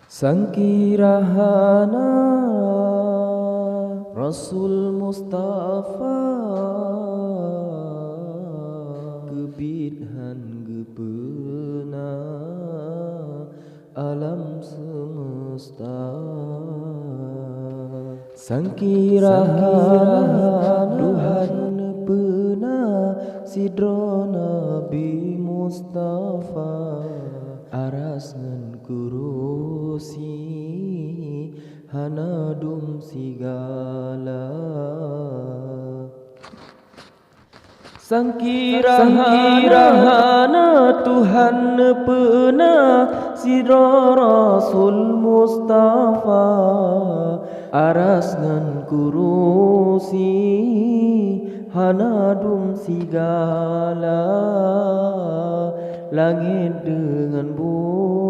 Sangkirahana Rasul Mustafa Kebidhan gepena alam semesta. Sangkirahana Tuhan pena sidro Nabi Mustafa aras ngan kurusi hanadum sigala. Sangkirahana Tuhan pena sidro Rasul Mustafa aras ngan kurusi hanadum sigala. Langit dengan bumi